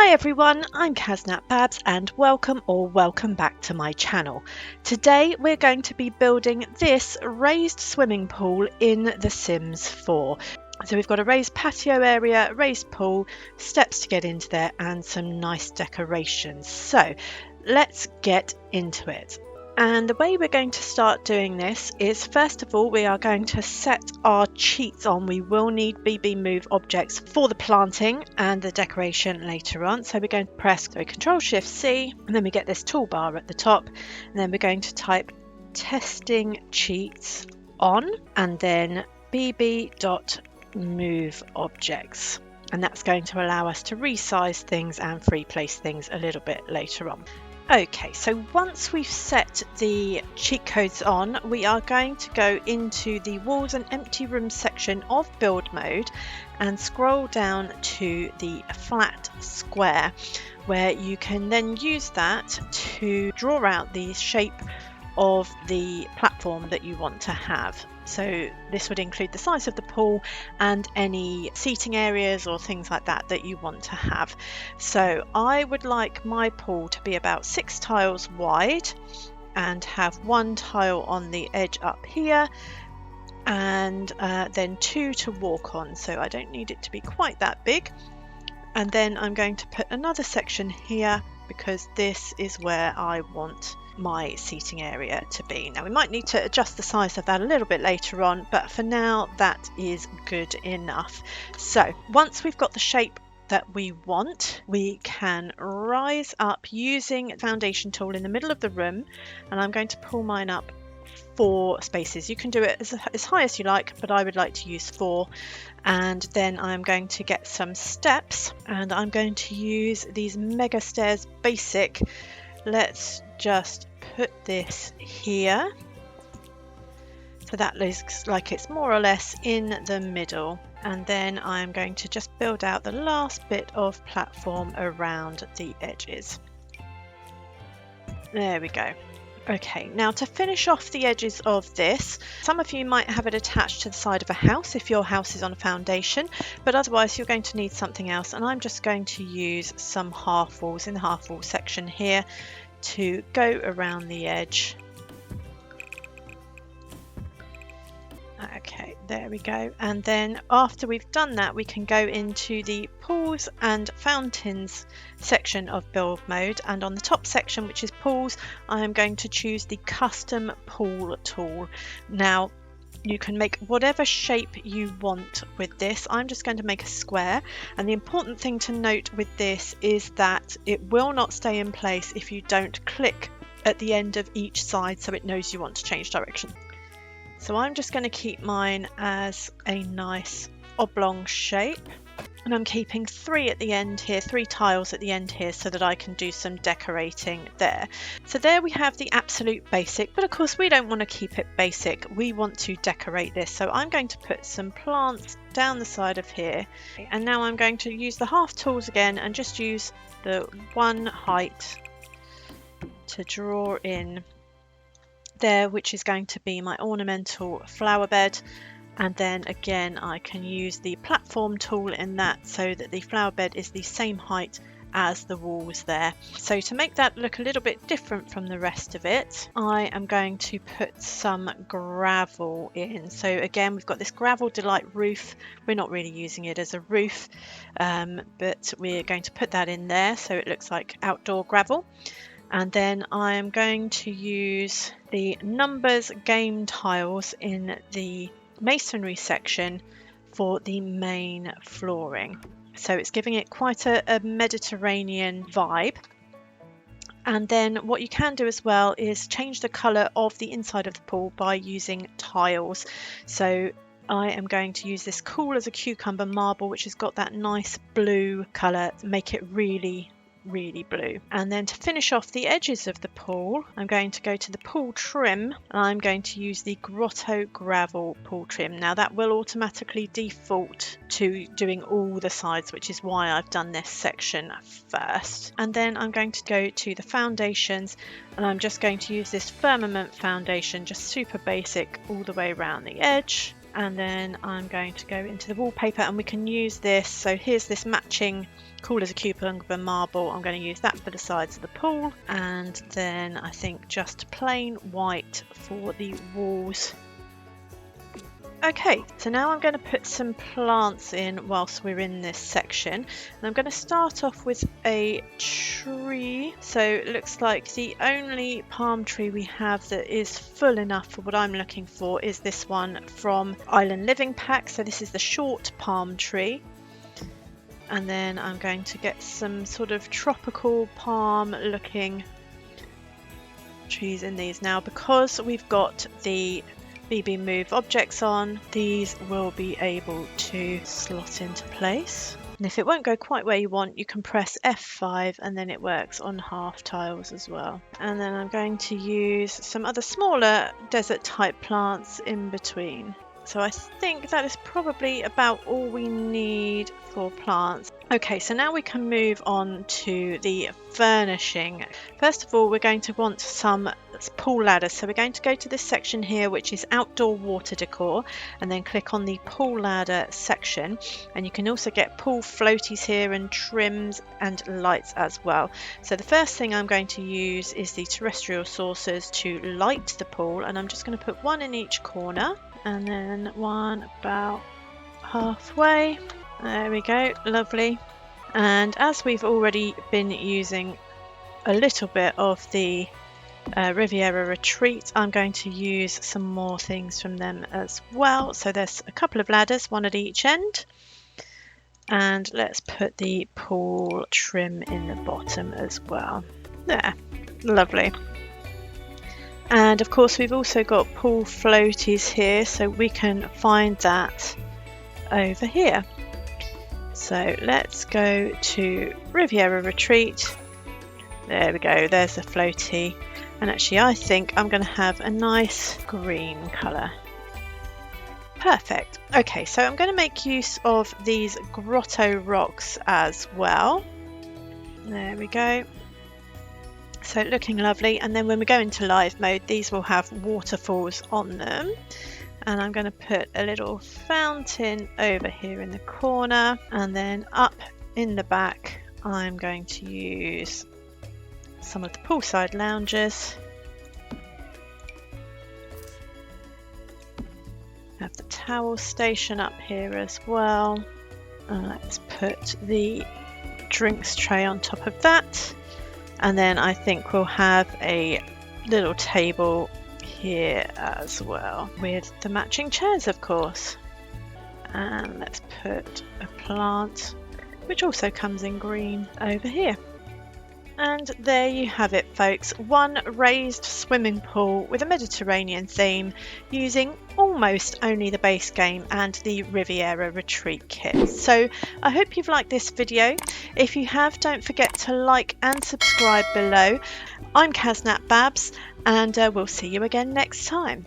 Hi everyone, I'm Kaznat Babs and welcome back to my channel. Today we're going to be building this raised swimming pool in The Sims 4. So we've got a raised patio area, raised pool, steps to get into there and some nice decorations. So let's get into it. And the way we're going to start doing this is, first of all, we are going to set our cheats on. We will need BB Move objects for the planting and the decoration later on. So we're going to press Control-Shift-C, and then we get this toolbar at the top. And then we're going to type testing cheats on, and then BB.move objects. And that's going to allow us to resize things and free place things a little bit later on. Okay, so once we've set the cheat codes on, we are going to go into the walls and empty rooms section of build mode and scroll down to the flat square, where you can then use that to draw out the shape of the platform that you want to have. So this would include the size of the pool and any seating areas or things like that that you want to have. So I would like my pool to be about 6 tiles wide and have 1 tile on the edge up here, and then 2 to walk on. So I don't need it to be quite that big. And then I'm going to put another section here because this is where I want my seating area to be. Now we might need to adjust the size of that a little bit later on, but for now that is good enough. So once we've got the shape that we want, we can rise up using the foundation tool in the middle of the room, and I'm going to pull mine up 4 spaces. You can do it as high as you like, but I would like to use 4. And then I'm going to get some steps, and I'm going to use these mega stairs basic. Let's just put this here, so that looks like it's more or less in the middle, and then I'm going to just build out the last bit of platform around the edges. There we go. Okay, now to finish off the edges of this, some of you might have it attached to the side of a house if your house is on a foundation, but otherwise you're going to need something else, and I'm just going to use some half walls in the half wall section here to go around the edge. Okay, there we go. And then after we've done that, we can go into the pools and fountains section of build mode, and on the top section, which is pools, I am going to choose the custom pool tool. Now you can make whatever shape you want with this. I'm just going to make a square, and the important thing to note with this is that it will not stay in place if you don't click at the end of each side so it knows you want to change direction. So I'm just going to keep mine as a nice oblong shape, and I'm keeping 3 at the end here, 3 tiles at the end here, so that I can do some decorating there. So there we have the absolute basic, but of course we don't want to keep it basic, we want to decorate this. So I'm going to put some plants down the side of here, and now I'm going to use the half tools again and just use the 1 height to draw in there, which is going to be my ornamental flower bed. And then again I can use the platform tool in that so that the flower bed is the same height as the walls there. So to make that look a little bit different from the rest of it, I am going to put some gravel in. So again, we've got this Gravel Delight roof. We're not really using it as a roof, but we're going to put that in there so it looks like outdoor gravel. And then I'm going to use the numbers game tiles in the masonry section for the main flooring. So it's giving it quite a Mediterranean vibe. And then what you can do as well is change the colour of the inside of the pool by using tiles. So I am going to use this cool as a cucumber marble, which has got that nice blue colour to make it really blue. And then to finish off the edges of the pool, I'm going to go to the pool trim, and I'm going to use the Grotto Gravel pool trim. Now that will automatically default to doing all the sides, which is why I've done this section first. And then I'm going to go to the foundations, and I'm just going to use this Firmament foundation, just super basic all the way around the edge. And then I'm going to go into the wallpaper, and we can use this. So here's this matching cool as a cucumber marble. I'm going to use that for the sides of the pool, and then I think just plain white for the walls. Okay, so now I'm going to put some plants in whilst we're in this section, and I'm going to start off with a tree. So it looks like the only palm tree we have that is full enough for what I'm looking for is this one from Island Living Pack. So this is the short palm tree. And then I'm going to get some sort of tropical palm looking trees in these. Now, because we've got the BB Move objects on, these will be able to slot into place. And if it won't go quite where you want, you can press F5 and then it works on half tiles as well. And then I'm going to use some other smaller desert type plants in between. So I think that is probably about all we need for plants. Okay, so now we can move on to the furnishing. First of all, we're going to want some pool ladders. So we're going to go to this section here, which is outdoor water decor, and then click on the pool ladder section. And you can also get pool floaties here and trims and lights as well. So the first thing I'm going to use is the terrestrial saucers to light the pool, and I'm just going to put one in each corner. And then one about halfway. There we go, lovely. And as we've already been using a little bit of the Riviera Retreat, I'm going to use some more things from them as well. So there's a couple of ladders, one at each end. And let's put the pool trim in the bottom as well. There, lovely. And of course we've also got pool floaties here, so we can find that over here. So let's go to Riviera Retreat. There we go, there's the floaty. And actually I think I'm going to have a nice green colour. Perfect. Okay, so I'm going to make use of these grotto rocks as well. There we go. So looking lovely, and then when we go into live mode, these will have waterfalls on them. And I'm going to put a little fountain over here in the corner, and then up in the back I'm going to use some of the poolside lounges. Have the towel station up here as well. And let's put the drinks tray on top of that. And then I think we'll have a little table here as well with the matching chairs, of course. And let's put a plant which also comes in green over here. And there you have it, folks. One raised swimming pool with a Mediterranean theme using almost only the base game and the Riviera Retreat kit. So I hope you've liked this video. If you have, don't forget to like and subscribe below. I'm Kaznat Babs, and we'll see you again next time.